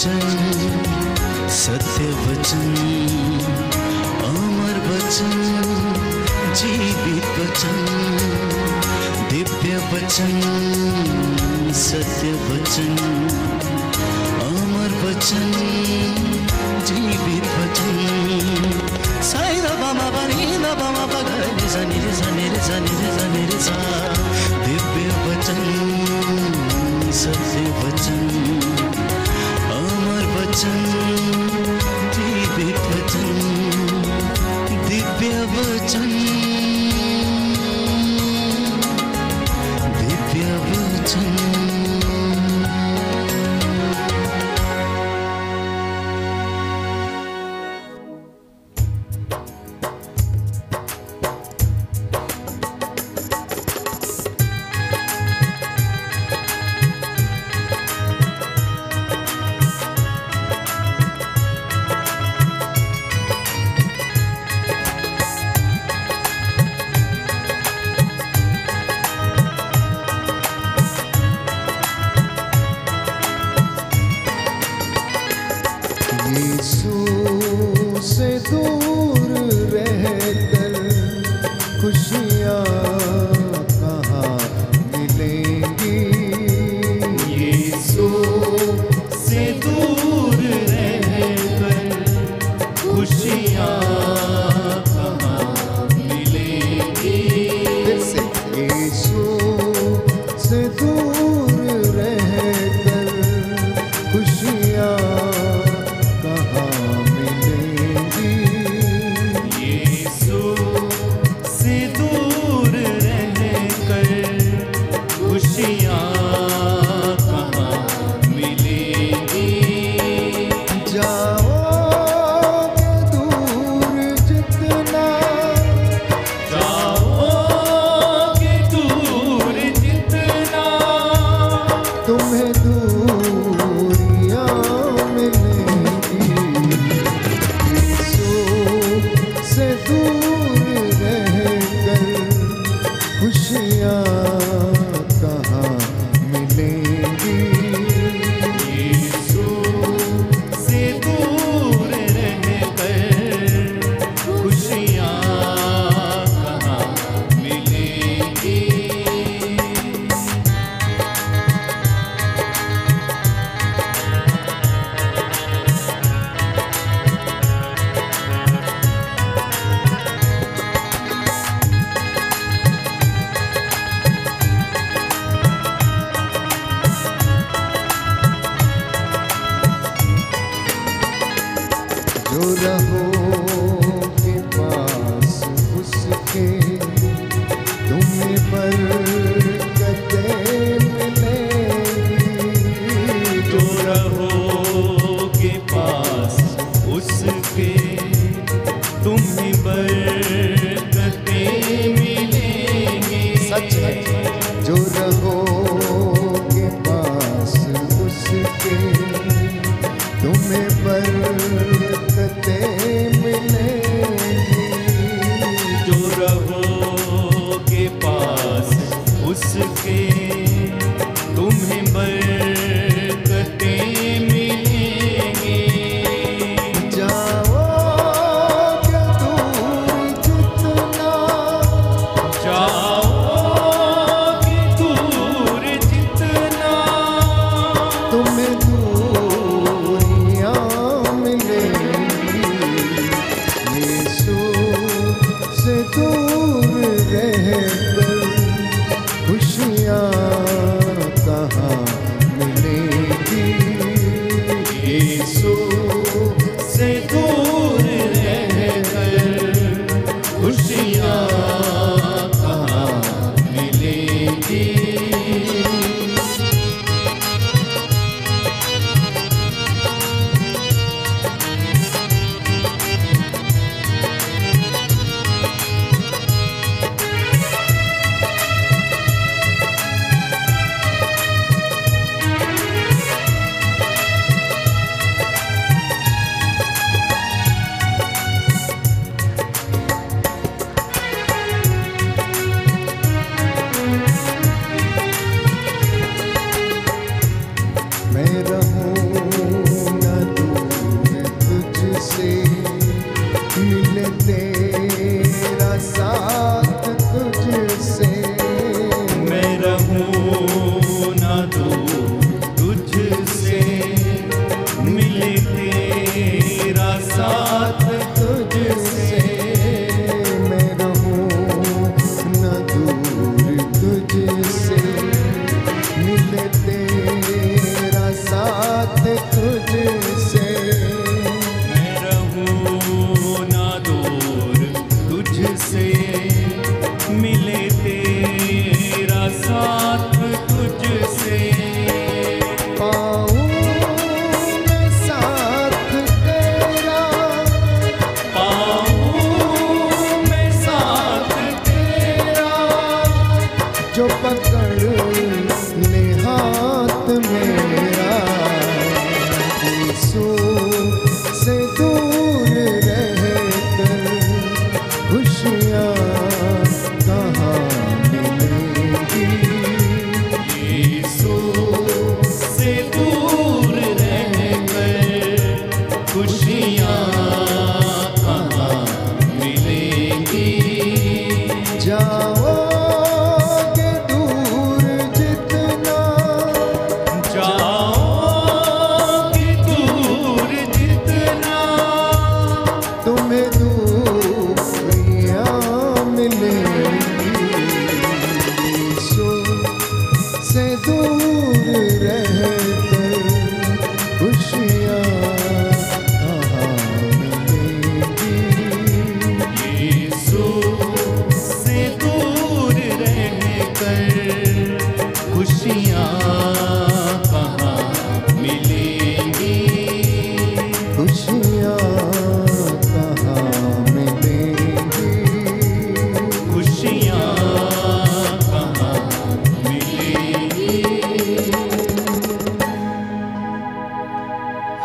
वचन, सत्य वचन, अमर वचन, जीवित वचन, दिव्य वचन, सत्य वचन, अमर वचन, जीवित वचन। साई दा बामा बनी दा बामा बगरे सनी रे सनी रे सनी रे सनी रे सा। दिव्य वचन, सत्य वचन, अमर वचन, जीवित वचन, दिव्य वचन, दिव्य वचन। दूर रहकर खुशियाँ कहाँ मिलेंगी। यीशु से दूर रहकर खुशियाँ कहाँ मिलेंगी। खुशियाँ कहाँ मिलेंगी। खुशियाँ कहाँ मिलेंगी।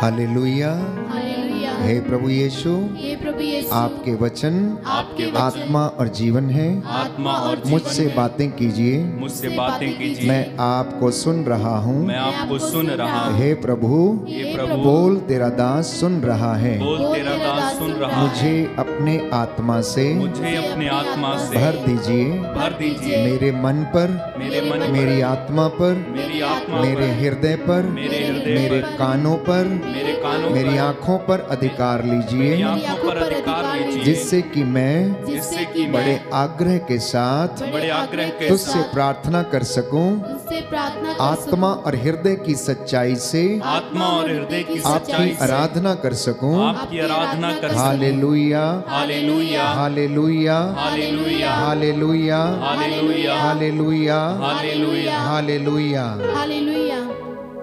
हालेलुया। हालेलुया। हे प्रभु यीशु, हे प्रभु यीशु, आपके वचन आपके वचन आत्मा और जीवन है। आत्मा और जीवन मुझसे है। बातें कीजिए, मुझसे बातें कीजिए। मैं आपको सुन रहा हूँ। मैं आपको सुन रहा हूँ। हे प्रभु, हे प्रभु, बोल तेरा दास सुन रहा है। बोल तेरा दास सुन रहा है। मुझे अपने आत्मा से मुझे अपने आत्मा से भर दीजिए। भर दीजिए। मेरे मन पर, मेरे मन पर, मेरी आत्मा पर, मेरी आत्मा मेरे पर, हृदय पर, मेरे हृदय मेरे पर, कानों पर, मेरे कानों मेरी पर, आँखों पर अधिकार लीजिए, मेरी आँखों पर अधिकार लीजिए। जिससे कि मैं जिससे कि बड़े मैं आग्रह के साथ बड़े आग्रह के तुझसे साथ प्रार्थना कर सकूं। उससे प्रार्थना कर आत्मा और हृदय की सच्चाई से आत्मा और हृदय की आपकी सच्चाई से आराधना कर सकूं। आपकी आराधना कर सकूं। Hallelujah, hallelujah, hallelujah, hallelujah, hallelujah, hallelujah, hallelujah, hallelujah, hallelujah. Hallelujah.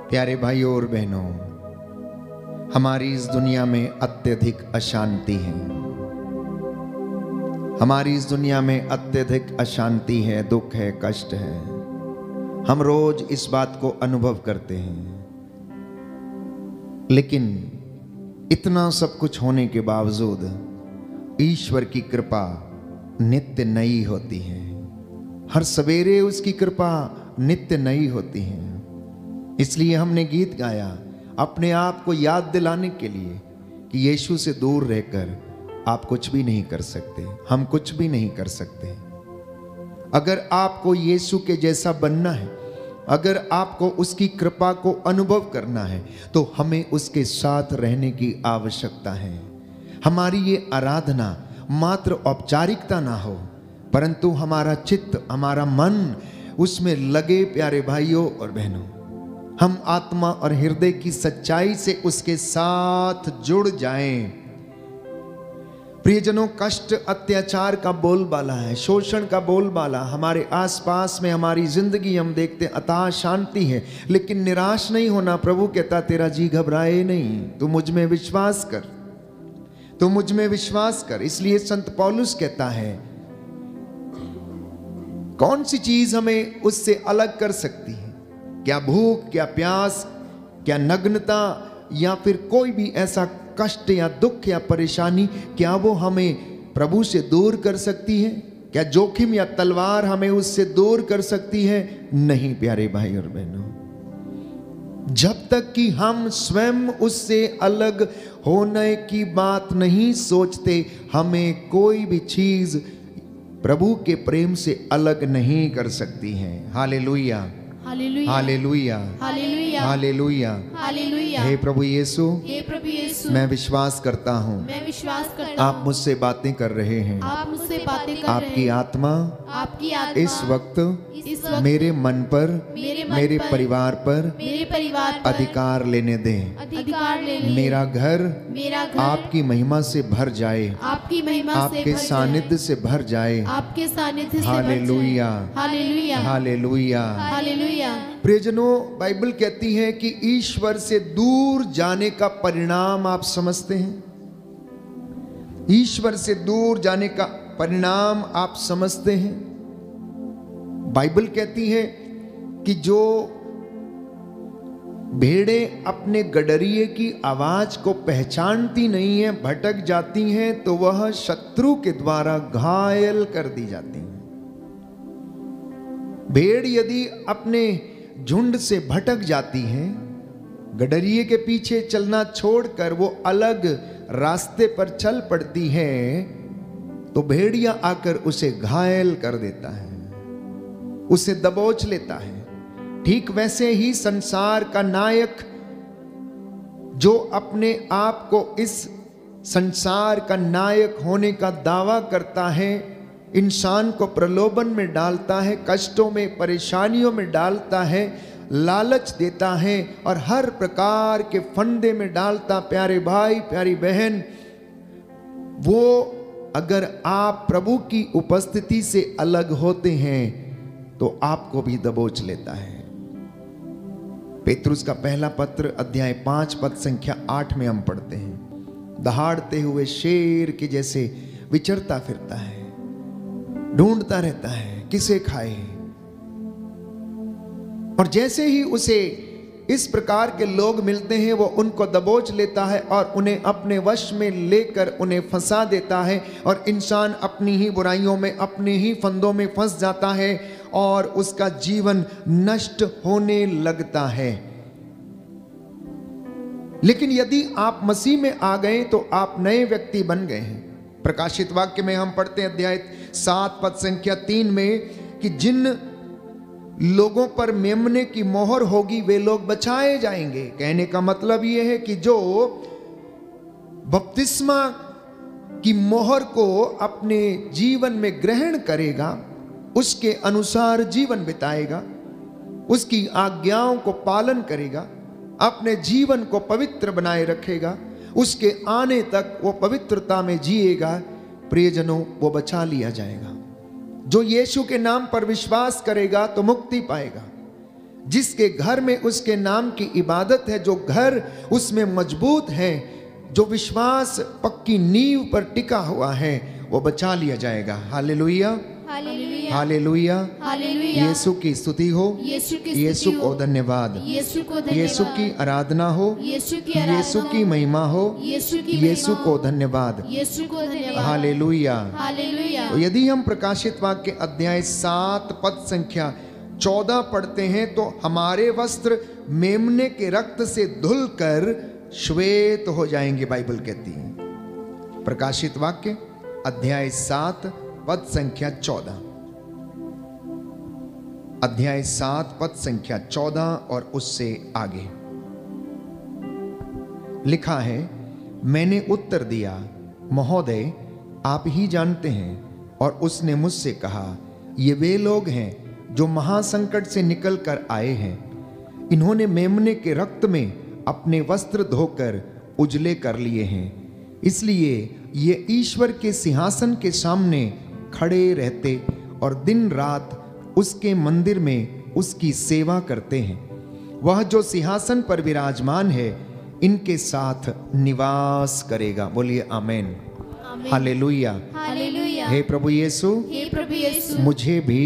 प्यारे भाइयों और बहनों, हमारी इस दुनिया में अत्यधिक अशांति है। हमारी इस दुनिया में अत्यधिक अशांति है, दुख है, कष्ट है। हम रोज इस बात को अनुभव करते हैं। लेकिन इतना सब कुछ होने के बावजूद ईश्वर की कृपा नित्य नई होती है। हर सवेरे उसकी कृपा नित्य नई होती है। इसलिए हमने गीत गाया अपने आप को याद दिलाने के लिए कि यीशु से दूर रहकर आप कुछ भी नहीं कर सकते, हम कुछ भी नहीं कर सकते। अगर आपको यीशु के जैसा बनना है, अगर आपको उसकी कृपा को अनुभव करना है, तो हमें उसके साथ रहने की आवश्यकता है। हमारी ये आराधना मात्र औपचारिकता ना हो, परंतु हमारा चित्त, हमारा मन उसमें लगे। प्यारे भाइयों और बहनों, हम आत्मा और हृदय की सच्चाई से उसके साथ जुड़ जाएं। प्रियजनों, कष्ट, अत्याचार का बोलबाला है, शोषण का बोलबाला हमारे आसपास में, हमारी जिंदगी हम देखते अथाह शांति है। लेकिन निराश नहीं होना। प्रभु कहता तेरा जी घबराए नहीं, तू मुझ में विश्वास कर, तू मुझ में विश्वास कर। इसलिए संत पौलुस कहता है, कौन सी चीज हमें उससे अलग कर सकती है? क्या भूख, क्या प्यास, क्या नग्नता, या फिर कोई भी ऐसा कष्ट या दुख या परेशानी, क्या वो हमें प्रभु से दूर कर सकती है? क्या जोखिम या तलवार हमें उससे दूर कर सकती है? नहीं प्यारे भाई और बहनों, जब तक कि हम स्वयं उससे अलग होने की बात नहीं सोचते, हमें कोई भी चीज प्रभु के प्रेम से अलग नहीं कर सकती है। Hallelujah, hallelujah, hallelujah, hallelujah, hallelujah. Hallelujah. हे प्रभु यीशु, हे प्रभु यीशु, मैं विश्वास करता हूँ मैं विश्वास करता आप हूँ मुझसे बातें कर रहे हैं। आप मुझसे बातें कर रहे आपकी हैं। आत्मा आपकी आत्मा इस वक्त इस वक्त मेरे मन पर, मेरे मन मेरे पर, परिवार पर मेरे परिवार पर अधिकार लेने दें। अधिकार लेने, मेरा घर मेरा घर आपकी महिमा से भर जाए, आपकी महिमा से आपके भर जाए, सानिध्य से भर जाए। आपके सानिध्य से भर जाए। Hallelujah, hallelujah, hallelujah. हालेलुया। प्रियजनों, बाइबल कहती है कि ईश्वर से दूर जाने का परिणाम आप समझते हैं? ईश्वर से दूर जाने का परिणाम आप समझते हैं? बाइबल कहती है कि जो भेड़ें अपने गडरिये की आवाज को पहचानती नहीं है, भटक जाती हैं, तो वह शत्रु के द्वारा घायल कर दी जाती हैं। भेड़ यदि अपने झुंड से भटक जाती है, गडरिये के पीछे चलना छोड़कर वो अलग रास्ते पर चल पड़ती है, तो भेड़िया आकर उसे घायल कर देता है, उसे दबोच लेता है। ठीक वैसे ही संसार का नायक जो अपने आप को इस संसार का नायक होने का दावा करता है, इंसान को प्रलोभन में डालता है, कष्टों में, परेशानियों में डालता है, लालच देता है और हर प्रकार के फंदे में डालता। प्यारे भाई, प्यारी बहन, वो अगर आप प्रभु की उपस्थिति से अलग होते हैं तो आपको भी दबोच लेता है। पेतरुस का पहला पत्र अध्याय 5 पद संख्या 8 में हम पढ़ते हैं, दहाड़ते हुए शेर के जैसे विचरता फिरता है, ढूंढता रहता है किसे खाए। और जैसे ही उसे इस प्रकार के लोग मिलते हैं वो उनको दबोच लेता है और उन्हें अपने वश में लेकर उन्हें फंसा देता है और इंसान अपनी ही बुराइयों में, अपने ही फंदों में फंस जाता है और उसका जीवन नष्ट होने लगता है। लेकिन यदि आप मसीह में आ गए तो आप नए व्यक्ति बन गए हैं। प्रकाशित वाक्य में हम पढ़ते हैं अध्याय 7 पद संख्या 3 में कि जिन लोगों पर मेमने की मोहर होगी वे लोग बचाए जाएंगे। कहने का मतलब यह है कि जो बपतिस्मा की मोहर को अपने जीवन में ग्रहण करेगा, उसके अनुसार जीवन बिताएगा, उसकी आज्ञाओं को पालन करेगा, अपने जीवन को पवित्र बनाए रखेगा, उसके आने तक वो पवित्रता में जिएगा, प्रियजनों, वो बचा लिया जाएगा। जो यीशु के नाम पर विश्वास करेगा तो मुक्ति पाएगा। जिसके घर में उसके नाम की इबादत है, जो घर उसमें मजबूत है, जो विश्वास पक्की नींव पर टिका हुआ है, वो बचा लिया जाएगा। Hallelujah, hallelujah, hallelujah, hallelujah. Yeshu की स्तुति हो, यीशु की स्तुति यीशु हो, को धन्यवाद, यीशु को धन्यवाद, यीशु की आराधना हो, यीशु की आराधना यीशु की महिमा हो, यीशु की यीशु महिमा को हो, धन्यवाद। यीशु को धन्यवाद। हालेलुया। हालेलुया। तो यदि हम प्रकाशित वाक्य अध्याय 7 पद संख्या 14 पढ़ते हैं तो हमारे वस्त्र मेमने के रक्त से धुलकर श्वेत हो जाएंगे, बाइबल कहती है। प्रकाशित वाक्य अध्याय 7 पद संख्या 14, अध्याय 7 पद संख्या 14 और उससे आगे लिखा है, मैंने उत्तर दिया, महोदय आप ही जानते हैं। और उसने मुझसे कहा, ये वे लोग हैं जो महासंकट से निकल कर आए हैं। इन्होंने मेमने के रक्त में अपने वस्त्र धोकर उजले कर लिए हैं, इसलिए ये ईश्वर के सिंहासन के सामने खड़े रहते और दिन रात उसके मंदिर में उसकी सेवा करते हैं। वह जो सिंहासन पर विराजमान है इनके साथ निवास करेगा। बोलिए आमीन, हालेलुया, हालेलुया। हे प्रभु यीशु, हे प्रभु यीशु, मुझे भी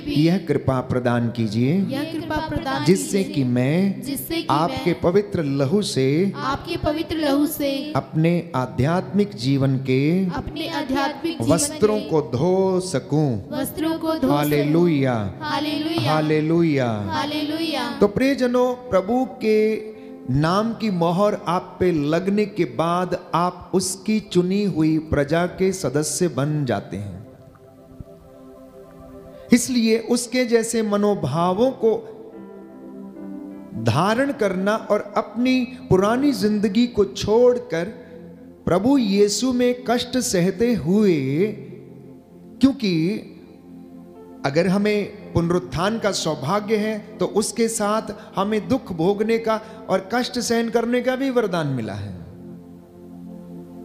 भी यह कृपा प्रदान कीजिए, यह कृपा प्रदान जिससे कि मैं जिससे कि आपके पवित्र लहू से आपके पवित्र लहू से अपने आध्यात्मिक जीवन के अपने आध्यात्मिक जीवन वस्त्रों के को धो सकूं। वस्त्रों को धो हालेलुया, हालेलुया, हालेलुया। हालेलुया। तो प्रियजनों, प्रभु के नाम की मोहर आप पे लगने के बाद आप उसकी चुनी हुई प्रजा के सदस्य बन जाते हैं। इसलिए उसके जैसे मनोभावों को धारण करना और अपनी पुरानी जिंदगी को छोड़कर प्रभु यीशु में कष्ट सहते हुए, क्योंकि अगर हमें पुनरुत्थान का सौभाग्य है तो उसके साथ हमें दुख भोगने का और कष्ट सहन करने का भी वरदान मिला है।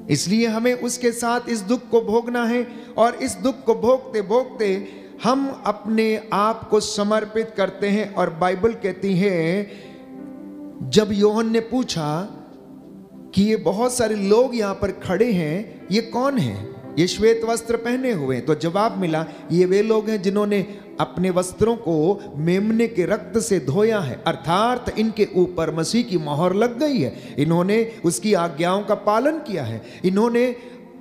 इसलिए हमें उसके साथ इस दुख को भोगना है और इस दुख को भोगते भोगते हम अपने आप को समर्पित करते हैं। और बाइबल कहती है, जब योहन ने पूछा कि ये बहुत सारे लोग यहां पर खड़े हैं, ये कौन हैं, ये श्वेत वस्त्र पहने हुए, तो जवाब मिला, ये वे लोग हैं जिन्होंने अपने वस्त्रों को मेमने के रक्त से धोया है, अर्थात इनके ऊपर मसीह की मोहर लग गई है। इन्होंने उसकी आज्ञाओं का पालन किया है, इन्होंने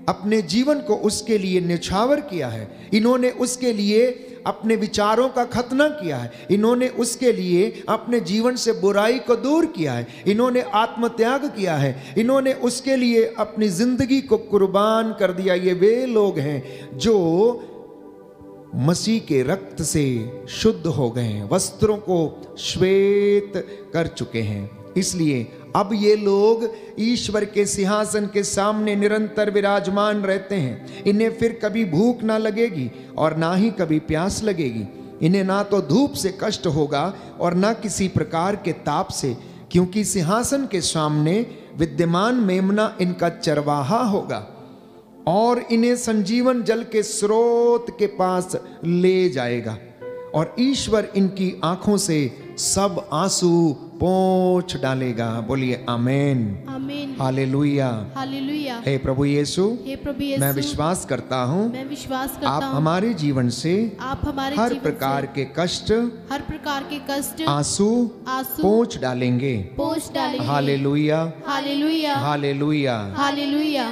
अपने जीवन को उसके लिए न्यौछावर किया है, इन्होंने उसके लिए अपने विचारों का खतना किया है, इन्होंने उसके लिए अपने जीवन से बुराई को दूर किया है, इन्होंने आत्मत्याग किया है, इन्होंने उसके लिए अपनी जिंदगी को कुर्बान कर दिया। ये वे लोग हैं जो मसीह के रक्त से शुद्ध हो गए हैं, वस्त्रों को श्वेत कर चुके हैं। इसलिए अब ये लोग ईश्वर के सिंहासन के सामने निरंतर विराजमान रहते हैं। इन्हें फिर कभी भूख ना लगेगी और ना ही कभी प्यास लगेगी। इन्हें ना तो धूप से कष्ट होगा और ना किसी प्रकार के ताप से, क्योंकि सिंहासन के सामने विद्यमान मेमना इनका चरवाहा होगा और इन्हें संजीवन जल के स्रोत के पास ले जाएगा और ईश्वर इनकी आंखों से सब आंसू पोंछ डालेगा। बोलिए आमेन, आमीन, हालेलुया, हालेलुया। हे प्रभु यीशु, हे प्रभु यीशु, मैं विश्वास करता हूँ मैं विश्वास करता आप हूँ हमारे जीवन से आप हमारे हर जीवन प्रकार से के कष्ट, हर प्रकार के कष्ट, आंसू आंसू पोंछ डालेंगे। पोंछ डालेंगे। Hallelujah, hallelujah, hallelujah. हालेलुया।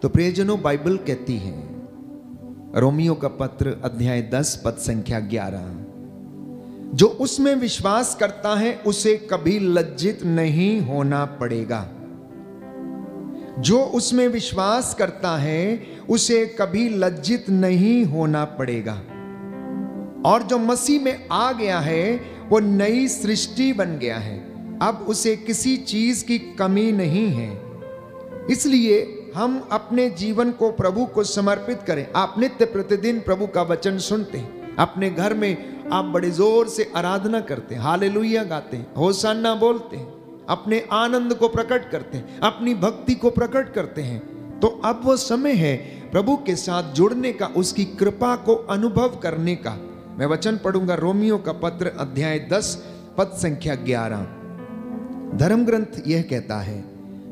तो प्रियजनों, बाइबल कहती है, रोमियो का पत्र अध्याय 10 पद संख्या 11, जो उसमें विश्वास करता है उसे कभी लज्जित नहीं होना पड़ेगा। जो उसमें विश्वास करता है उसे कभी लज्जित नहीं होना पड़ेगा। और जो मसीह में आ गया है वो नई सृष्टि बन गया है। अब उसे किसी चीज की कमी नहीं है। इसलिए हम अपने जीवन को प्रभु को समर्पित करें। आप नित्य प्रतिदिन प्रभु का वचन सुनते हैं, अपने घर में आप बड़े जोर से आराधना करते हैं, हालेलुया गाते हैं, होशाना बोलते हैं, अपने आनंद को प्रकट करते हैं, अपनी भक्ति को प्रकट करते हैं। तो अब वो समय है प्रभु के साथ जुड़ने का, उसकी कृपा को अनुभव करने का। मैं वचन पढ़ूंगा, रोमियो का पत्र अध्याय 10 पद संख्या 11। धर्म ग्रंथ यह कहता है,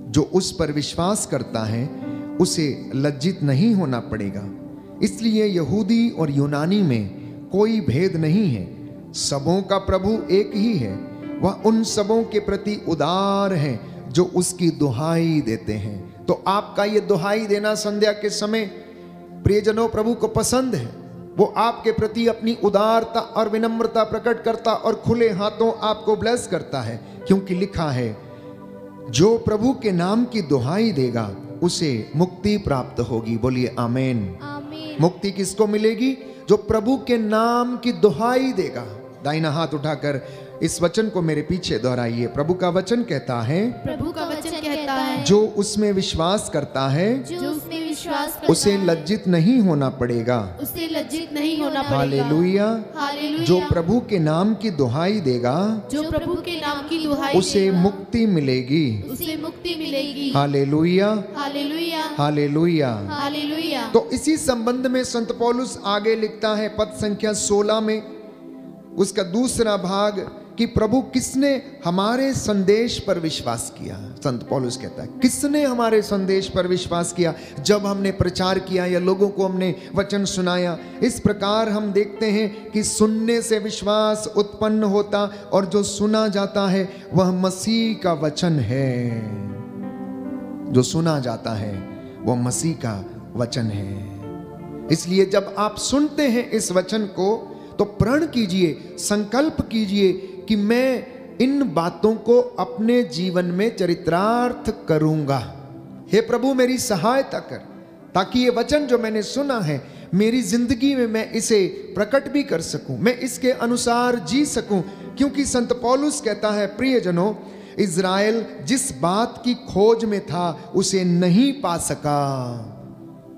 जो उस पर विश्वास करता है उसे लज्जित नहीं होना पड़ेगा। इसलिए यहूदी और यूनानी में कोई भेद नहीं है, सबों का प्रभु एक ही है। वह उन सबों के प्रति उदार है जो उसकी दुहाई देते हैं। तो आपका ये दुहाई देना संध्या के समय प्रियजनों प्रभु को पसंद है। वो आपके प्रति अपनी उदारता और विनम्रता प्रकट करता और खुले हाथों आपको ब्लेस करता है, क्योंकि लिखा है, जो प्रभु के नाम की दुहाई देगा उसे मुक्ति प्राप्त होगी। बोलिए आमेन, आमीन। मुक्ति किसको मिलेगी? जो प्रभु के नाम की दुहाई देगा। दाहिना हाथ उठाकर इस वचन को मेरे पीछे दोहराइए। प्रभु का वचन कहता है, प्रभु का वचन कहता है, जो उसमें विश्वास करता है जो उसमें विश्वास करता उसे है, लज्जित नहीं होना पड़ेगा। उसे लज्जित नहीं होना पड़ेगा। हालेलुया। हालेलुया। जो प्रभु के नाम की दुहाई देगा जो प्रभु के नाम की दुहाई उसे देगा, मुक्ति मिलेगी। उसे मुक्ति मिलेगी। Hallelujah, hallelujah, hallelujah. हालेलुया। तो इसी संबंध में संत पौलुस आगे लिखता है पद संख्या 16 में, उसका दूसरा भाग, कि प्रभु किसने हमारे संदेश पर विश्वास किया। संत पौलुस कहता है, किसने हमारे संदेश पर विश्वास किया? जब हमने प्रचार किया या लोगों को हमने वचन सुनाया। इस प्रकार हम देखते हैं कि सुनने से विश्वास उत्पन्न होता और जो सुना जाता है वह मसीह का वचन है। जो सुना जाता है वह मसीह का वचन है। इसलिए जब आप सुनते हैं इस वचन को तो प्रण कीजिए, संकल्प कीजिए कि मैं इन बातों को अपने जीवन में चरितार्थ करूंगा। हे प्रभु मेरी सहायता कर, ताकि ये वचन जो मैंने सुना है मेरी जिंदगी में मैं इसे प्रकट भी कर सकूं, मैं इसके अनुसार जी सकूं। क्योंकि संत पौलुस कहता है, प्रियजनों, इज़राइल जिस बात की खोज में था उसे नहीं पा सका,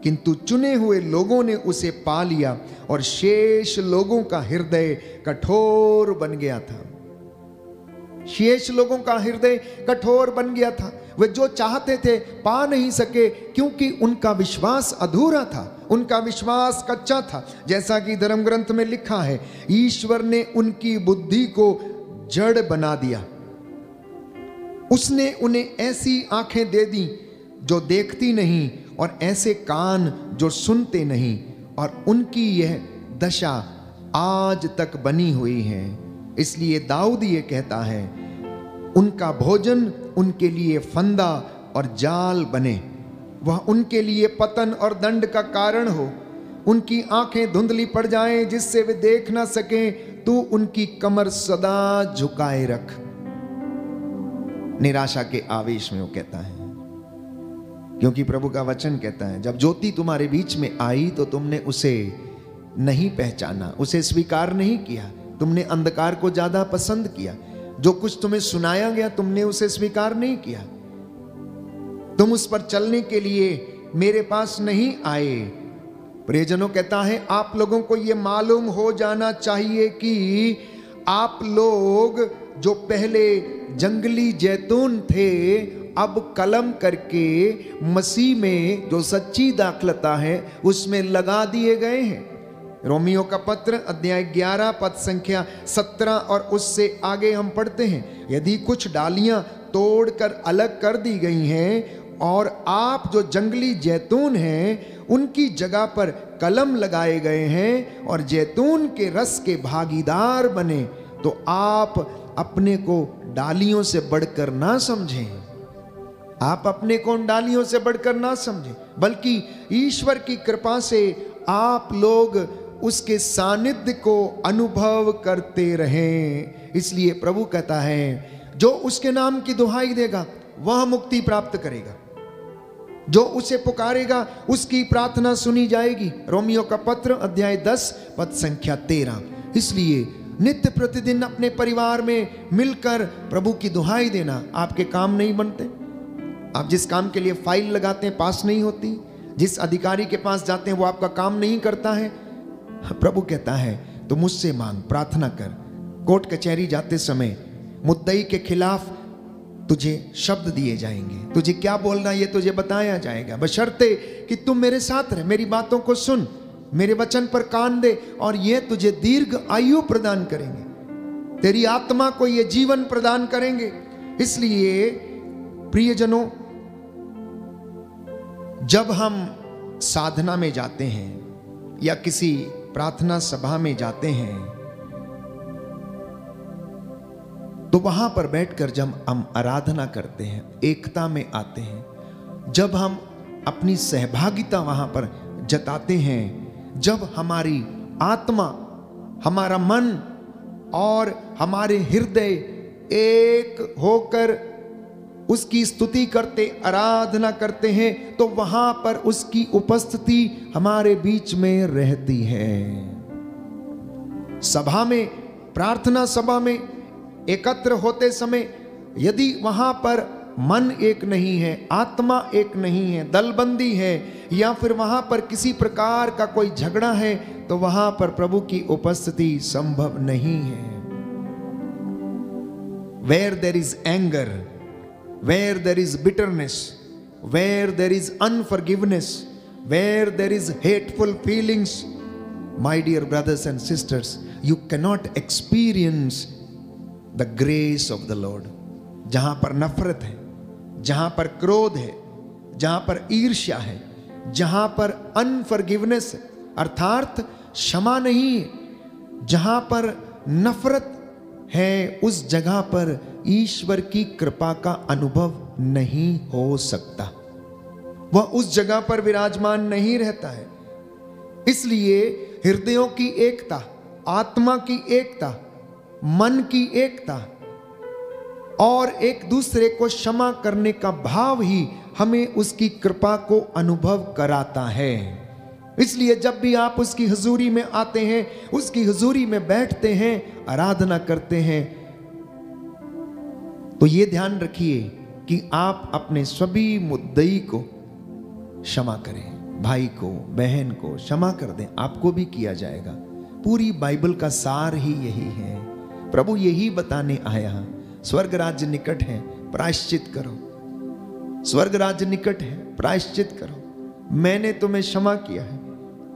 किंतु चुने हुए लोगों ने उसे पा लिया और शेष लोगों का हृदय कठोर बन गया था। शेष लोगों का हृदय कठोर बन गया था। वे जो चाहते थे पा नहीं सके, क्योंकि उनका विश्वास अधूरा था, उनका विश्वास कच्चा था। जैसा कि धर्म ग्रंथ में लिखा है, ईश्वर ने उनकी बुद्धि को जड़ बना दिया। उसने उन्हें ऐसी आंखें दे दी जो देखती नहीं और ऐसे कान जो सुनते नहीं, और उनकी यह दशा आज तक बनी हुई है। इसलिए दाऊद ये कहता है, उनका भोजन उनके लिए फंदा और जाल बने, वह उनके लिए पतन और दंड का कारण हो। उनकी आंखें धुंधली पड़ जाएं जिससे वे देख ना सकें, तू उनकी कमर सदा झुकाए रख। निराशा के आवेश में वो कहता है, क्योंकि प्रभु का वचन कहता है, जब ज्योति तुम्हारे बीच में आई तो तुमने उसे नहीं पहचाना, उसे स्वीकार नहीं किया, तुमने अंधकार को ज्यादा पसंद किया। जो कुछ तुम्हें सुनाया गया तुमने उसे स्वीकार नहीं किया, तुम उस पर चलने के लिए मेरे पास नहीं आए। प्रियजनों, कहता है आप लोगों को यह मालूम हो जाना चाहिए कि आप लोग जो पहले जंगली जैतून थे अब कलम करके मसीह में जो सच्ची दाखलता है उसमें लगा दिए गए हैं। रोमियो का पत्र अध्याय 11 पद संख्या 17 और उससे आगे हम पढ़ते हैं, यदि कुछ डालियां तोड़कर अलग कर दी गई हैं और आप जो जंगली जैतून हैं उनकी जगह पर कलम लगाए गए हैं और जैतून के रस के भागीदार बने, तो आप अपने को डालियों से बढ़कर ना समझें। आप अपने को डालियों से बढ़कर ना समझें, बल्कि ईश्वर की कृपा से आप लोग उसके सानिध्य को अनुभव करते रहें। इसलिए प्रभु कहता है जो उसके नाम की दुहाई देगा वह मुक्ति प्राप्त करेगा, जो उसे पुकारेगा उसकी प्रार्थना सुनी जाएगी। रोमियो का पत्र अध्याय 10 पद संख्या 13। इसलिए नित्य प्रतिदिन अपने परिवार में मिलकर प्रभु की दुहाई देना आपके काम नहीं बनते। आप जिस काम के लिए फाइल लगाते हैं पास नहीं होती, जिस अधिकारी के पास जाते हैं वो आपका काम नहीं करता है। प्रभु कहता है तो मुझसे मांग, प्रार्थना कर। कोर्ट कचहरी जाते समय मुद्दई के खिलाफ तुझे शब्द दिए जाएंगे, तुझे क्या बोलना ये तुझे बताया जाएगा, बशर्ते कि तुम मेरे साथ रहे, मेरी बातों को सुन, मेरे वचन पर कान दे, और ये तुझे दीर्घ आयु प्रदान करेंगे, तेरी आत्मा को ये जीवन प्रदान करेंगे। इसलिए प्रियजनों, जब हम साधना में जाते हैं या किसी प्रार्थना सभा में जाते हैं तो वहां पर बैठकर जब हम आराधना करते हैं, एकता में आते हैं, जब हम अपनी सहभागिता वहां पर जताते हैं, जब हमारी आत्मा, हमारा मन और हमारे हृदय एक होकर उसकी स्तुति करते, आराधना करते हैं, तो वहां पर उसकी उपस्थिति हमारे बीच में रहती है। सभा में, प्रार्थना सभा में एकत्र होते समय यदि वहां पर मन एक नहीं है, आत्मा एक नहीं है, दलबंदी है, या फिर वहां पर किसी प्रकार का कोई झगड़ा है, तो वहां पर प्रभु की उपस्थिति संभव नहीं है। Where there is anger, where there is bitterness, where there is unforgiveness, where there is hateful feelings, my dear brothers and sisters, you cannot experience the grace of the Lord. जहां पर नफरत है, जहां पर क्रोध है, जहां पर ईर्ष्या है, जहां पर अनफॉरगिवनेस है, अर्थात क्षमा नहीं है, जहां पर नफरत है, उस जगह पर ईश्वर की कृपा का अनुभव नहीं हो सकता। वह उस जगह पर विराजमान नहीं रहता है। इसलिए हृदयों की एकता, आत्मा की एकता, मन की एकता और एक दूसरे को क्षमा करने का भाव ही हमें उसकी कृपा को अनुभव कराता है। इसलिए जब भी आप उसकी हुजूरी में आते हैं, उसकी हुजूरी में बैठते हैं, आराधना करते हैं, तो ये ध्यान रखिए कि आप अपने सभी मुद्दई को क्षमा करें। भाई को, बहन को क्षमा कर दें, आपको भी किया जाएगा। पूरी बाइबल का सार ही यही है। प्रभु यही बताने आया, स्वर्ग राज्य निकट है, प्रायश्चित करो। स्वर्ग राज्य निकट है, प्रायश्चित करो। मैंने तुम्हें क्षमा किया है,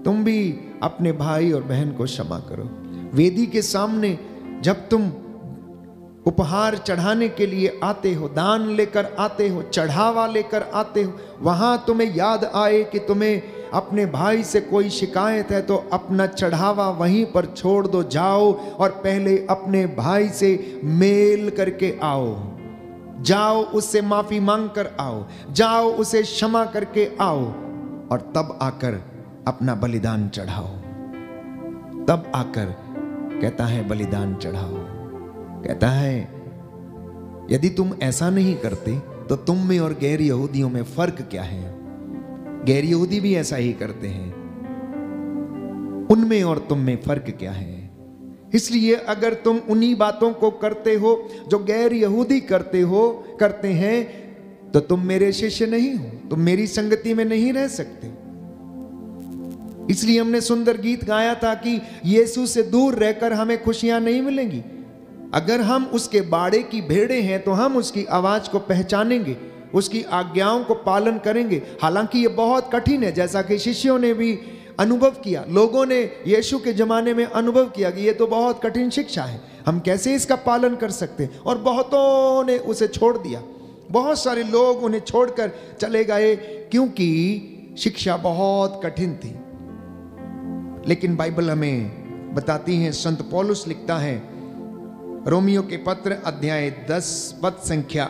तुम भी अपने भाई और बहन को क्षमा करो। वेदी के सामने जब तुम उपहार चढ़ाने के लिए आते हो, दान लेकर आते हो, चढ़ावा लेकर आते हो, वहां तुम्हें याद आए कि तुम्हें अपने भाई से कोई शिकायत है, तो अपना चढ़ावा वहीं पर छोड़ दो, जाओ और पहले अपने भाई से मेल करके आओ, जाओ उससे माफी मांग कर आओ, जाओ उसे क्षमा करके आओ, और तब आकर अपना बलिदान चढ़ाओ। तब आकर कहता है बलिदान चढ़ाओ। कहता है यदि तुम ऐसा नहीं करते तो तुम में और गैर यहूदियों में फर्क क्या है? गैर यहूदी भी ऐसा ही करते हैं, उनमें और तुम में फर्क क्या है? इसलिए अगर तुम उन्हीं बातों को करते हो जो गैर यहूदी करते हैं, तो तुम मेरे शिष्य नहीं हो, तुम मेरी संगति में नहीं रह सकते। इसलिए हमने सुंदर गीत गाया था कि यीशु से दूर रहकर हमें खुशियां नहीं मिलेंगी। अगर हम उसके बाड़े की भेड़ें हैं तो हम उसकी आवाज को पहचानेंगे, उसकी आज्ञाओं को पालन करेंगे। हालांकि ये बहुत कठिन है, जैसा कि शिष्यों ने भी अनुभव किया, लोगों ने यीशु के जमाने में अनुभव किया कि ये तो बहुत कठिन शिक्षा है, हम कैसे इसका पालन कर सकते हैं। और बहुतों ने उसे छोड़ दिया, बहुत सारे लोग उन्हें छोड़कर चले गए क्योंकि शिक्षा बहुत कठिन थी। लेकिन बाइबल हमें बताती है, संत पौलुस लिखता है रोमियो के पत्र अध्याय 10 पद संख्या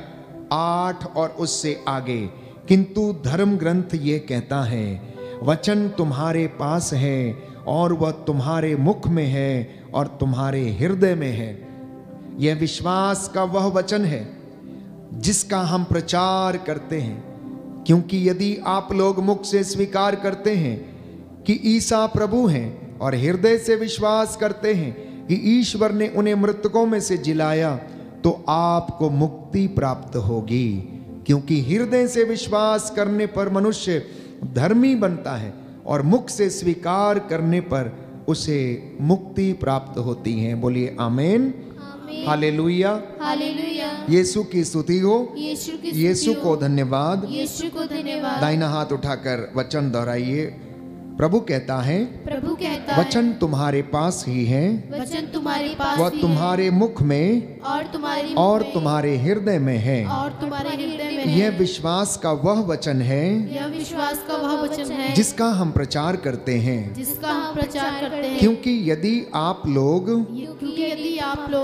8 और उससे आगे, किंतु धर्म ग्रंथ ये कहता है, वचन तुम्हारे पास है और वह तुम्हारे मुख में है और तुम्हारे हृदय में है। यह विश्वास का वह वचन है जिसका हम प्रचार करते हैं, क्योंकि यदि आप लोग मुख से स्वीकार करते हैं कि ईसा प्रभु हैं और हृदय से विश्वास करते हैं कि ईश्वर ने उन्हें मृतकों में से जिलाया, तो आपको मुक्ति प्राप्त होगी। क्योंकि हृदय से विश्वास करने पर मनुष्य धर्मी बनता है और मुख से स्वीकार करने पर उसे मुक्ति प्राप्त होती है। बोलिए आमीन, हालेलुया, हालेलुया। यीशु की स्तुति हो, यीशु को धन्यवाद। यीशु को धन्यवाद। दाहिना हाथ उठाकर वचन दोहराइए। प्रभु कहता है, वचन तुम्हारे पास ही है, वचन तुम्हारे पास वह ही तुम्हारे मुख में और तुम्हारे हृदय में है। और तुम्हारे हृदय में है। यह विश्वास का वह वचन है, यह विश्वास का वह वचन है जिसका हम प्रचार करते हैं। जिसका हम प्रचार करते हैं। क्योंकि यदि आप लोग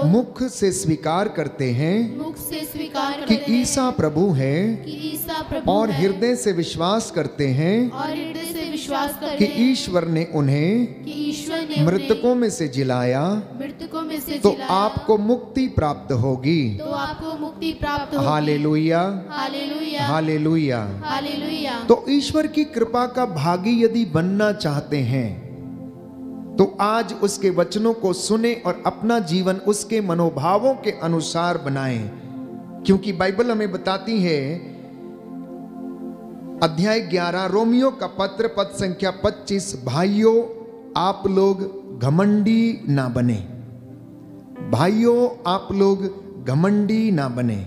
मुख से स्वीकार करते हैं मुख से स्वीकार कि करते हैं ईसा प्रभु है कि ईसा प्रभु और है, हृदय से विश्वास करते हैं और हृदय से विश्वास करते कि हैं ईश्वर ने उन्हें कि ईश्वर ने मृतकों में से जिलाया, मृतकों में से तो जिलाया, आपको मुक्ति प्राप्त होगी। तो आपको मुक्ति प्राप्त होगी। Hallelujah, hallelujah, hallelujah. हालेलुया। तो ईश्वर की कृपा का भागी यदि बनना चाहते हैं तो आज उसके वचनों को सुने और अपना जीवन उसके मनोभावों के अनुसार बनाएं। क्योंकि बाइबल हमें बताती है, अध्याय 11 रोमियो का पत्र पद संख्या 25, भाइयों आप लोग घमंडी ना बने, भाइयों आप लोग घमंडी ना बने।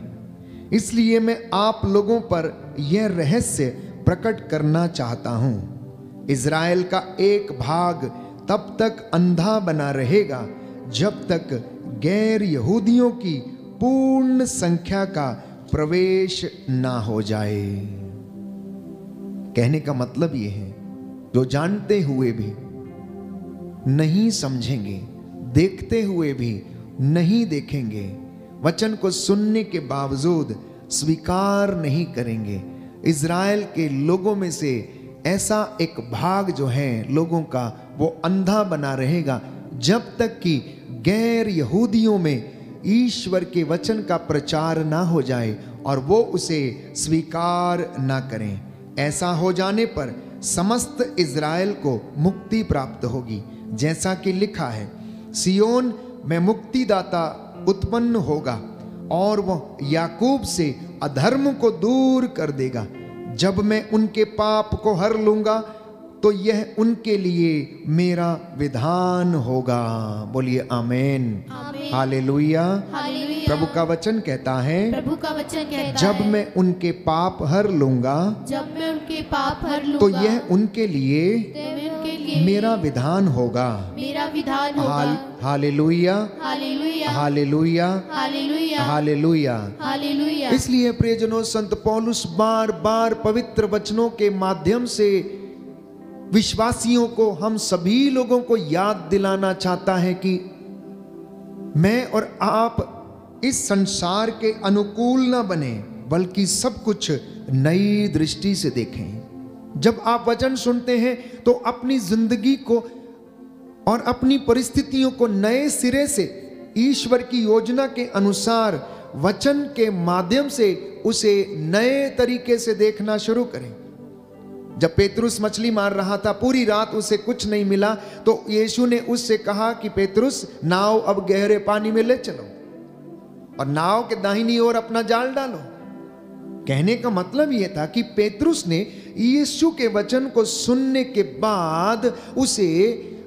इसलिए मैं आप लोगों पर यह रहस्य प्रकट करना चाहता हूं। इज़राइल का एक भाग तब तक अंधा बना रहेगा जब तक गैर यहूदियों की पूर्ण संख्या का प्रवेश ना हो जाए। कहने का मतलब यह है, जो जानते हुए भी नहीं समझेंगे, देखते हुए भी नहीं देखेंगे, वचन को सुनने के बावजूद स्वीकार नहीं करेंगे, इज़राइल के लोगों में से ऐसा एक भाग जो है लोगों का, वो अंधा बना रहेगा जब तक कि गैर यहूदियों में ईश्वर के वचन का प्रचार ना हो जाए और वो उसे स्वीकार ना करें। ऐसा हो जाने पर समस्त इज़राइल को मुक्ति प्राप्त होगी। जैसा कि लिखा है, सियोन में मुक्तिदाता उत्पन्न होगा और वह याकूब से अधर्म को दूर कर देगा। जब मैं उनके पाप को हर लूंगा तो यह उनके लिए मेरा विधान होगा। बोलिए आमीन, हालेलुया। प्रभु का वचन कहता है, प्रभु का वचन कहता जब है, मैं उनके पाप हर लूंगा जब मैं उनके पाप हर तो लूंगा यह उनके लिए मेरा विधान होगा। मेरा विधान होगा। Hallelujah, hallelujah, hallelujah, hallelujah, hallelujah. Hallelujah. इसलिए प्रियजनों, संत पौलुस बार बार पवित्र वचनों के माध्यम से विश्वासियों को, हम सभी लोगों को याद दिलाना चाहता है कि मैं और आप इस संसार के अनुकूल ना बने, बल्कि सब कुछ नई दृष्टि से देखें। जब आप वचन सुनते हैं तो अपनी जिंदगी को और अपनी परिस्थितियों को नए सिरे से ईश्वर की योजना के अनुसार वचन के माध्यम से उसे नए तरीके से देखना शुरू करें। जब पेतरुस मछली मार रहा था, पूरी रात उसे कुछ नहीं मिला, तो यीशु ने उससे कहा कि पेतरुस, नाव अब गहरे पानी में ले चलो और नाव के दाहिनी ओर अपना जाल डालो। कहने का मतलब यह था कि पेतरुस ने यीशु के वचन को सुनने के बाद उसे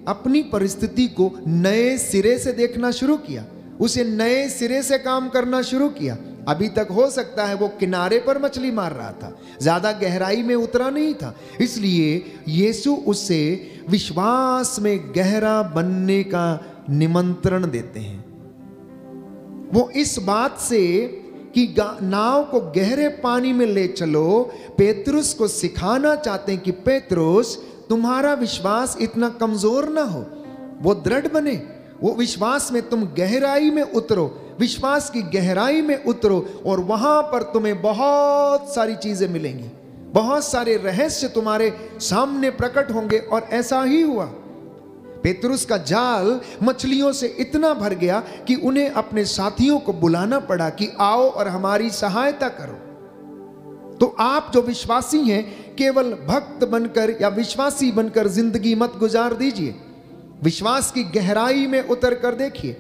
अपनी परिस्थिति को नए सिरे से देखना शुरू किया, उसे नए सिरे से काम करना शुरू किया। अभी तक हो सकता है वो किनारे पर मछली मार रहा था, ज्यादा गहराई में उतरा नहीं था, इसलिए यीशु उससे विश्वास में गहरा बनने का निमंत्रण देते हैं। वो इस बात से कि नाव को गहरे पानी में ले चलो, पेतरुस को सिखाना चाहते हैं कि पेतरुस, तुम्हारा विश्वास इतना कमजोर ना हो, वो दृढ़ बने, वो विश्वास में तुम गहराई में उतरो, विश्वास की गहराई में उतरो और वहां पर तुम्हें बहुत सारी चीजें मिलेंगी, बहुत सारे रहस्य तुम्हारे सामने प्रकट होंगे। और ऐसा ही हुआ। पेतरुस का जाल मछलियों से इतना भर गया कि उन्हें अपने साथियों को बुलाना पड़ा कि आओ और हमारी सहायता करो। तो आप जो विश्वासी हैं, केवल भक्त बनकर या विश्वासी बनकर जिंदगी मत गुजार दीजिए, विश्वास की गहराई में उतर कर देखिए,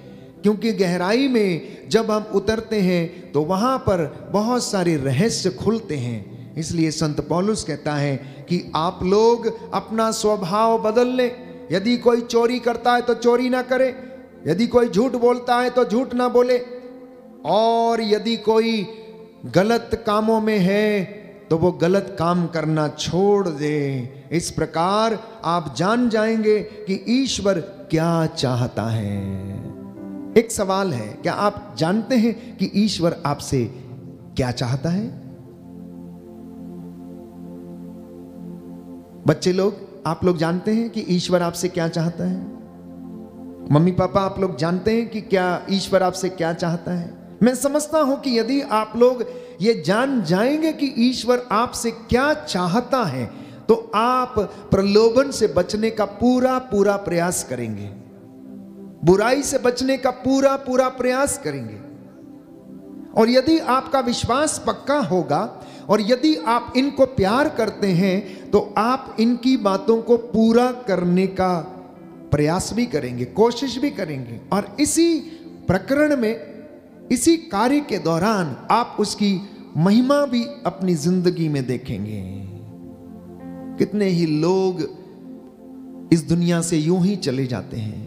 क्योंकि गहराई में जब हम उतरते हैं तो वहां पर बहुत सारे रहस्य खुलते हैं। इसलिए संत पौलुस कहता है कि आप लोग अपना स्वभाव बदल लें। यदि कोई चोरी करता है तो चोरी ना करे, यदि कोई झूठ बोलता है तो झूठ ना बोले, और यदि कोई गलत कामों में है तो वो गलत काम करना छोड़ दे। इस प्रकार आप जान जाएंगे कि ईश्वर क्या चाहता है। एक सवाल है, क्या आप जानते हैं कि ईश्वर आपसे क्या चाहता है? बच्चे लोग, आप लोग जानते हैं कि ईश्वर आपसे क्या चाहता है? मम्मी पापा, आप लोग जानते हैं कि क्या ईश्वर आपसे क्या चाहता है? मैं समझता हूं कि यदि आप लोग ये जान जाएंगे कि ईश्वर आपसे क्या चाहता है, तो आप प्रलोभन से बचने का पूरा पूरा प्रयास करेंगे, बुराई से बचने का पूरा पूरा प्रयास करेंगे। और यदि आपका विश्वास पक्का होगा और यदि आप इनको प्यार करते हैं, तो आप इनकी बातों को पूरा करने का प्रयास भी करेंगे, कोशिश भी करेंगे। और इसी प्रकरण में, इसी कार्य के दौरान आप उसकी महिमा भी अपनी जिंदगी में देखेंगे। कितने ही लोग इस दुनिया से यूं ही चले जाते हैं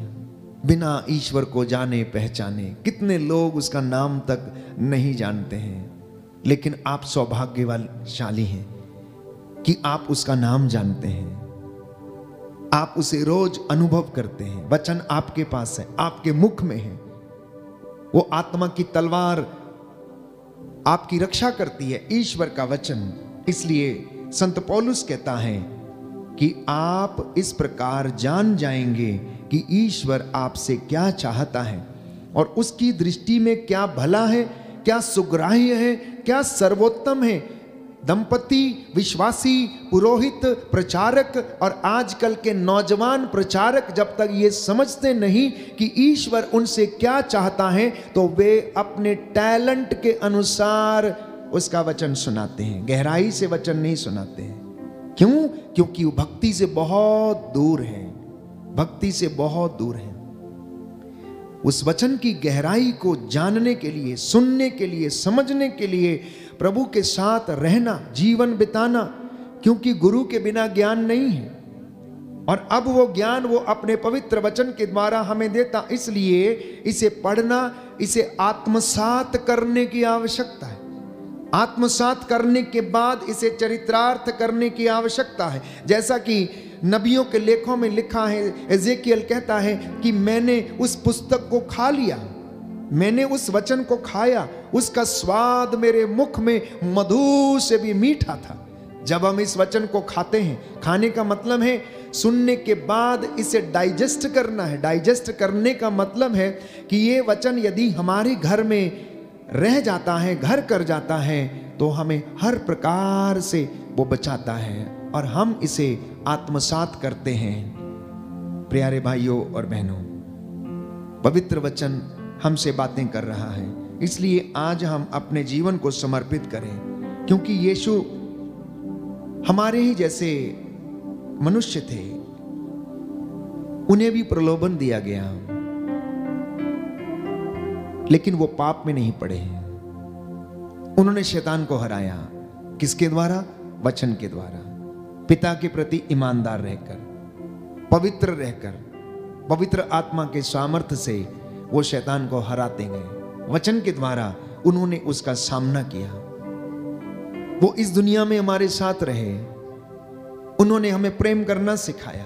बिना ईश्वर को जाने पहचाने। कितने लोग उसका नाम तक नहीं जानते हैं, लेकिन आप सौभाग्यशाली हैं कि आप उसका नाम जानते हैं, आप उसे रोज अनुभव करते हैं। वचन आपके पास है, आपके मुख में है। वो आत्मा की तलवार आपकी रक्षा करती है, ईश्वर का वचन। इसलिए संत पौलुस कहता है कि आप इस प्रकार जान जाएंगे कि ईश्वर आपसे क्या चाहता है और उसकी दृष्टि में क्या भला है, क्या सुग्राह्य है, क्या सर्वोत्तम है। दंपति, विश्वासी, पुरोहित, प्रचारक और आजकल के नौजवान प्रचारक जब तक ये समझते नहीं कि ईश्वर उनसे क्या चाहता है, तो वे अपने टैलेंट के अनुसार उसका वचन सुनाते हैं, गहराई से वचन नहीं सुनाते हैं। क्यों? क्योंकि वो भक्ति से बहुत दूर है, भक्ति से बहुत दूर है। उस वचन की गहराई को जानने के लिए, सुनने के लिए, समझने के लिए प्रभु के साथ रहना, जीवन बिताना, क्योंकि गुरु के बिना ज्ञान नहीं है। और अब वो ज्ञान वो अपने पवित्र वचन के द्वारा हमें देता, इसलिए इसे पढ़ना, इसे आत्मसात करने की आवश्यकता है। आत्मसात करने के बाद इसे चरित्रार्थ करने की आवश्यकता है। जैसा कि नबियों के लेखों में लिखा है, एजेकियल कहता है कि मैंने उस पुस्तक को खा लिया, मैंने उस वचन को खाया, उसका स्वाद मेरे मुख में मधु से भी मीठा था। जब हम इस वचन को खाते हैं, खाने का मतलब है सुनने के बाद इसे डाइजेस्ट करना है। डाइजेस्ट करने का मतलब है कि ये वचन यदि हमारे घर में रह जाता है, घर कर जाता है, तो हमें हर प्रकार से वो बचाता है और हम इसे आत्मसात करते हैं। प्यारे भाइयों और बहनों, पवित्र वचन हमसे बातें कर रहा है, इसलिए आज हम अपने जीवन को समर्पित करें, क्योंकि यीशु हमारे ही जैसे मनुष्य थे, उन्हें भी प्रलोभन दिया गया, लेकिन वो पाप में नहीं पड़े। उन्होंने शैतान को हराया। किसके द्वारा? वचन के द्वारा। पिता के प्रति ईमानदार रहकर, पवित्र रहकर, पवित्र आत्मा के सामर्थ्य से वो शैतान को हराते गए। वचन के द्वारा उन्होंने उसका सामना किया। वो इस दुनिया में हमारे साथ रहे। उन्होंने हमें प्रेम करना सिखाया,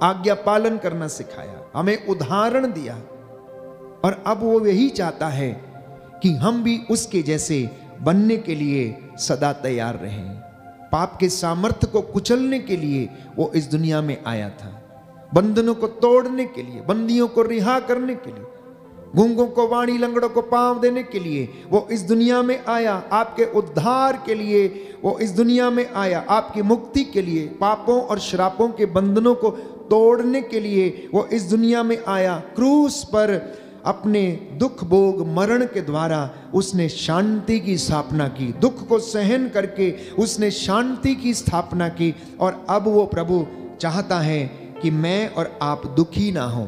आज्ञा पालन करना सिखाया, हमें उदाहरण दिया। और अब वो यही चाहता है कि हम भी उसके जैसे बनने के लिए सदा तैयार रहें। पाप के सामर्थ्य को कुचलने के लिए वो इस दुनिया में आया था, बंधनों को तोड़ने के लिए, बंदियों को रिहा करने के लिए, गूंगों को वाणी, लंगड़ों को पांव देने के लिए वो इस दुनिया में आया। आपके उद्धार के लिए वो इस दुनिया में आया, आपकी मुक्ति के लिए, पापों और श्रापों के बंधनों को तोड़ने के लिए वो इस दुनिया में आया। क्रूस पर अपने दुख भोग मरण के द्वारा उसने शांति की स्थापना की। दुख को सहन करके उसने शांति की स्थापना की। और अब वो प्रभु चाहता है कि मैं और आप दुखी ना हो,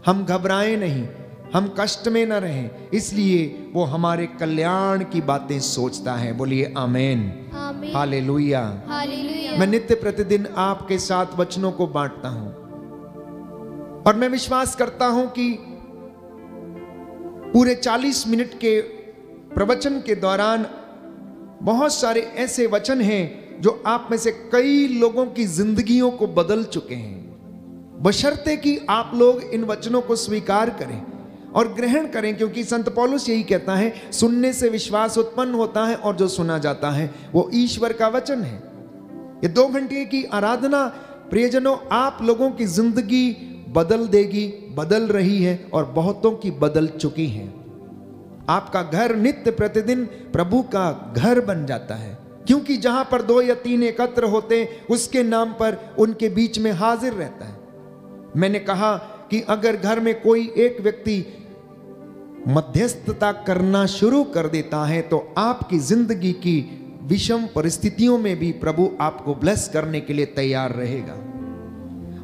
हम घबराएं नहीं, हम कष्ट में ना रहें। इसलिए वो हमारे कल्याण की बातें सोचता है। बोलिए आमेन, आमीन, हालेलुया। हालेलुया। मैं नित्य प्रतिदिन आपके साथ वचनों को बांटता हूं और मैं विश्वास करता हूं कि पूरे 40 मिनट के प्रवचन के दौरान बहुत सारे ऐसे वचन हैं जो आप में से कई लोगों की जिंदगियों को बदल चुके हैं, बशर्ते कि आप लोग इन वचनों को स्वीकार करें और ग्रहण करें। क्योंकि संत पौलुस यही कहता है, सुनने से विश्वास उत्पन्न होता है और जो सुना जाता है वो ईश्वर का वचन है। ये 2 घंटे की आराधना प्रियजनों आप लोगों की जिंदगी बदल देगी, बदल रही है और बहुतों की बदल चुकी है। आपका घर नित्य प्रतिदिन प्रभु का घर बन जाता है, क्योंकि जहां पर 2 या 3 एकत्र होते हैं उसके नाम पर उनके बीच में हाजिर रहता है। मैंने कहा कि अगर घर में कोई एक व्यक्ति मध्यस्थता करना शुरू कर देता है तो आपकी जिंदगी की विषम परिस्थितियों में भी प्रभु आपको ब्लेस करने के लिए तैयार रहेगा।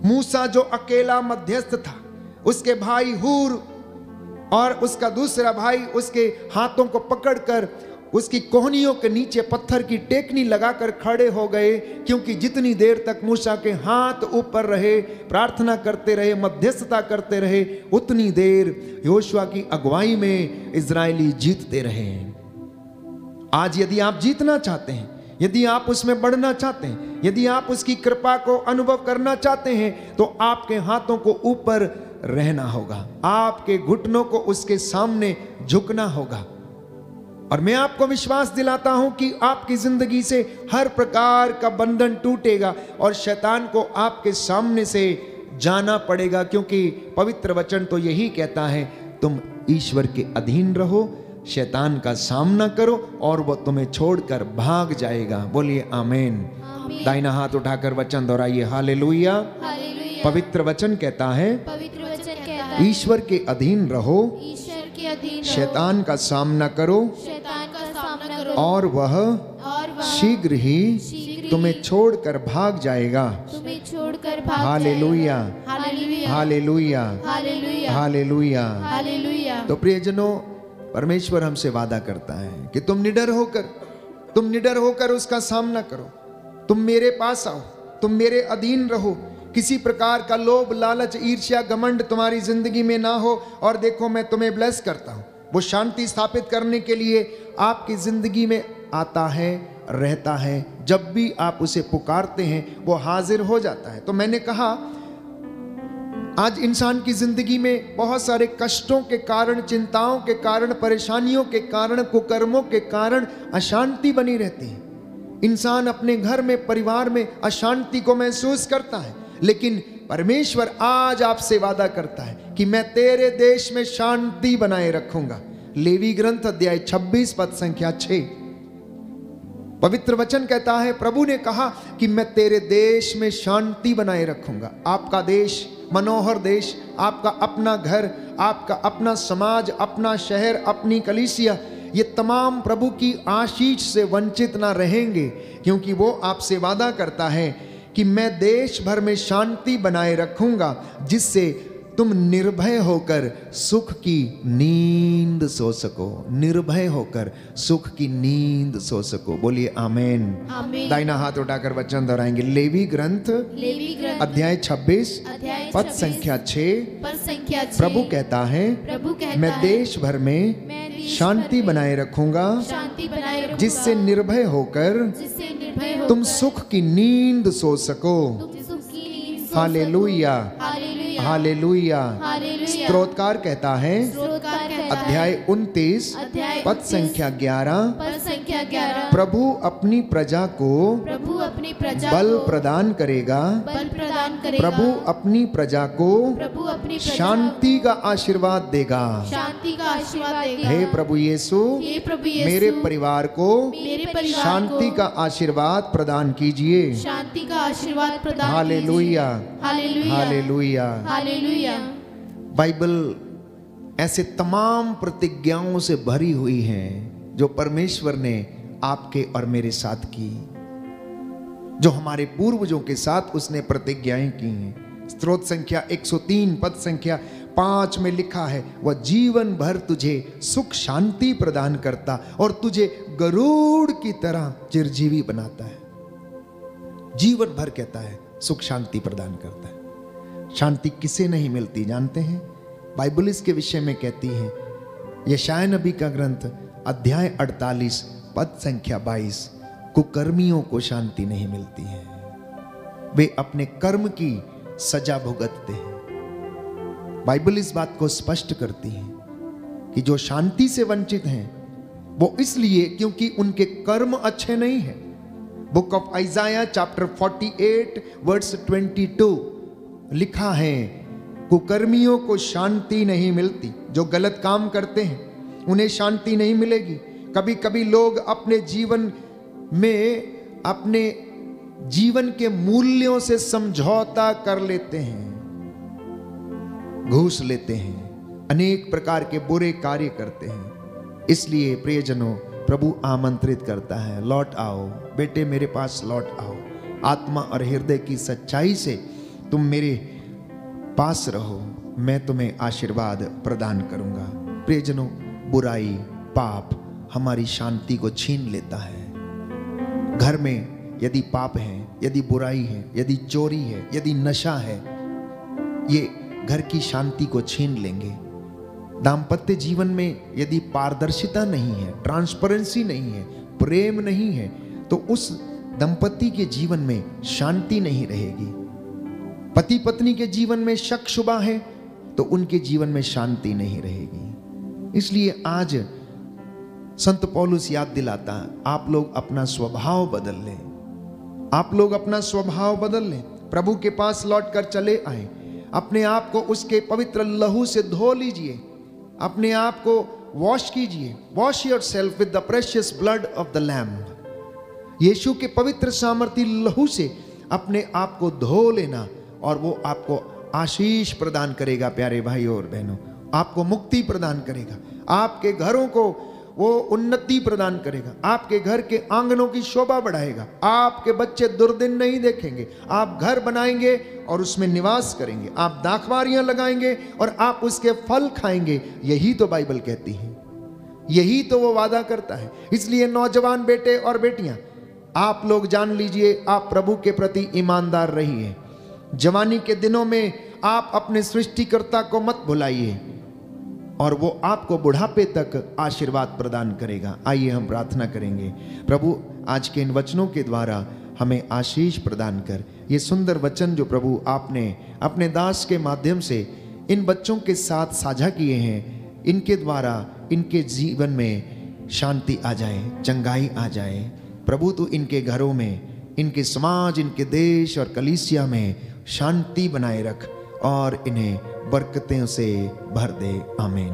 मूसा जो अकेला मध्यस्थ था, उसके भाई हूर और उसका दूसरा भाई उसके हाथों को पकड़कर उसकी कोहनियों के नीचे पत्थर की टेकनी लगाकर खड़े हो गए, क्योंकि जितनी देर तक मूसा के हाथ ऊपर रहे, प्रार्थना करते रहे, मध्यस्थता करते रहे, उतनी देर योशुआ की अगुवाई में इजरायली जीतते रहे। आज यदि आप जीतना चाहते हैं, यदि आप उसमें बढ़ना चाहते हैं, यदि आप उसकी कृपा को अनुभव करना चाहते हैं, तो आपके हाथों को ऊपर रहना होगा, आपके घुटनों को उसके सामने झुकना होगा। और मैं आपको विश्वास दिलाता हूं कि आपकी जिंदगी से हर प्रकार का बंधन टूटेगा और शैतान को आपके सामने से जाना पड़ेगा, क्योंकि पवित्र वचन तो यही कहता है, तुम ईश्वर के अधीन रहो, शैतान का सामना करो और वह तुम्हें छोड़कर भाग जाएगा। बोलिए आमेन। दाहिना हाथ उठाकर वचन दोहराइए, हालेलुया। हालेलुया। पवित्र वचन कहता है, पवित्र वचन कहता है, ईश्वर के अधीन रहो, ईश्वर के अधीन रहो, शैतान का सामना करो शैतान का सामना करो और वह शीघ्र ही शीघ्र तुम्हें छोड़कर भाग जाएगा। तुम्हें छोड़कर भाग हालेलुया, जाएगा। Hallelujah, hallelujah, hallelujah, hallelujah. Hallelujah. तो प्रियजनों, परमेश्वर हमसे वादा करता है कि तुम निडर होकर उसका सामना करो, तुम मेरे पास आओ, तुम मेरे अधीन रहो, किसी प्रकार का लोभ, लालच, ईर्ष्या, घमंड तुम्हारी जिंदगी में ना हो। और देखो मैं तुम्हें ब्लेस करता हूं। वो शांति स्थापित करने के लिए आपकी जिंदगी में आता है, रहता है। जब भी आप उसे पुकारते हैं वो हाजिर हो जाता है। तो मैंने कहा, आज इंसान की जिंदगी में बहुत सारे कष्टों के कारण, चिंताओं के कारण, परेशानियों के कारण, कुकर्मों के कारण अशांति बनी रहती है। इंसान अपने घर में, परिवार में अशांति को महसूस करता है, लेकिन परमेश्वर आज आपसे वादा करता है कि मैं तेरे देश में शांति बनाए रखूंगा। लेवी ग्रंथ अध्याय 26 पद संख्या 6 पवित्र वचन कहता है, प्रभु ने कहा कि मैं तेरे देश में शांति बनाए रखूंगा। आपका देश मनोहर देश, आपका अपना घर, आपका अपना समाज, अपना शहर, अपनी कलीसिया, ये तमाम प्रभु की आशीष से वंचित ना रहेंगे, क्योंकि वो आपसे वादा करता है कि मैं देश भर में शांति बनाए रखूंगा, जिससे तुम निर्भय होकर सुख की नींद सो सको। निर्भय होकर सुख की नींद सो सको। बोलिए आमेन। आमीन। दाहिना हाथ उठाकर वचन दोहराएंगे। लेवी ग्रंथ लेवी ग्रंथ अध्याय 26 अध्याय पद 26 संख्या 6। पद संख्या 6। प्रभु कहता है प्रभु कहता मैं है, देश भर में मैं देश शांति भर में बनाए रखूंगा, शांति बनाए रखूंगा, जिससे निर्भय होकर जिससे निर्भय होकर तुम सुख की नींद सो सको। तुम सुख की नींद सो हालेलुया, सको। Hallelujah hallelujah. हालेलुया। स्तोत्रकार कहता है स्तोत्रकार कहता है, अध्याय 29 अध्याय पद 29 संख्या 11। पद संख्या 11। प्रभु अपनी प्रजा को प्रभु अपनी प्रजा बल को प्रदान करेगा। बल प्रदान करेगा। प्रभु अपनी प्रजा को प्रभु अपनी प्रजा शांति का आशीर्वाद देगा। शांति का आशीर्वाद देगा। हे प्रभु यीशु, हे प्रभु यीशु, मेरे परिवार को मेरे परिवार शांति को का आशीर्वाद प्रदान कीजिए। शांति का आशीर्वाद प्रदान हालेलुया, कीजिए। Hallelujah hallelujah. हालेलुया। बाइबल ऐसे तमाम प्रतिज्ञाओं से भरी हुई है जो परमेश्वर ने आपके और मेरे साथ की, जो हमारे पूर्वजों के साथ उसने प्रतिज्ञाएं की हैं। स्तोत्र संख्या 103 पद संख्या 5 में लिखा है, वह जीवन भर तुझे सुख शांति प्रदान करता और तुझे गरुड़ की तरह चिरजीवी बनाता है। जीवन भर कहता है सुख शांति प्रदान करता है। शांति किसे नहीं मिलती जानते हैं? बाइबल इसके विषय में कहती है, यशायाह नबी का ग्रंथ अध्याय 48 पद संख्या 22, कुकर्मियों को शांति नहीं मिलती है, वे अपने कर्म की सजा भुगतते हैं। बाइबल इस बात को स्पष्ट करती है कि जो शांति से वंचित हैं वो इसलिए क्योंकि उनके कर्म अच्छे नहीं हैं। Book of Isaiah chapter 48 verse 22 लिखा है, कुकर्मियों को शांति नहीं मिलती। जो गलत काम करते हैं उन्हें शांति नहीं मिलेगी। कभी कभी लोग अपने जीवन में अपने जीवन के मूल्यों से समझौता कर लेते हैं, घूस लेते हैं, अनेक प्रकार के बुरे कार्य करते हैं। इसलिए प्रियजनों, प्रभु आमंत्रित करता है, लौट आओ बेटे, मेरे पास लौट आओ। आत्मा और हृदय की सच्चाई से तुम मेरे पास रहो, मैं तुम्हें आशीर्वाद प्रदान करूंगा। प्रियजनों, बुराई पाप हमारी शांति को छीन लेता है। घर में यदि पाप है, यदि बुराई है, यदि चोरी है, यदि नशा है, ये घर की शांति को छीन लेंगे। दाम्पत्य जीवन में यदि पारदर्शिता नहीं है, ट्रांसपेरेंसी नहीं है, प्रेम नहीं है, तो उस दंपति के जीवन में शांति नहीं रहेगी। पति पत्नी के जीवन में शक शुबा है तो उनके जीवन में शांति नहीं रहेगी। इसलिए आज संत पौलुस याद दिलाता है, आप लोग अपना स्वभाव बदल लें। आप लोग अपना स्वभाव बदल लें, प्रभु के पास लौट कर चले आए, अपने आप को उसके पवित्र लहू से धो लीजिए, अपने आप को वॉश कीजिए। Wash yourself with the precious blood of the lamb. Yeshu के पवित्र सामर्थी लहू से अपने आप को धो लेना और वो आपको आशीष प्रदान करेगा। प्यारे भाइयों और बहनों, आपको मुक्ति प्रदान करेगा, आपके घरों को वो उन्नति प्रदान करेगा, आपके घर के आंगनों की शोभा बढ़ाएगा, आपके बच्चे दुर्दिन नहीं देखेंगे, आप घर बनाएंगे और उसमें निवास करेंगे, आप दाखवारियां लगाएंगे और आप उसके फल खाएंगे। यही तो बाइबल कहती है, यही तो वो वादा करता है। इसलिए नौजवान बेटे और बेटियां, आप लोग जान लीजिए, आप प्रभु के प्रति ईमानदार रहिए। जवानी के दिनों में आप अपने सृष्टिकर्ता को मत भुलाइए और वो आपको बुढ़ापे तक आशीर्वाद प्रदान करेगा। आइए हम प्रार्थना करेंगे। प्रभु, आज के इन वचनों के द्वारा हमें आशीष प्रदान कर, ये सुंदर वचन जो प्रभु आपने अपने दास के माध्यम से इन बच्चों के साथ साझा किए हैं, इनके द्वारा इनके जीवन में शांति आ जाए, चंगाई आ जाए। प्रभु, तू इनके घरों में, इनके समाज, इनके देश और कलीसिया में शांति बनाए रख और इन्हें बरकतों से भर दे। आमीन।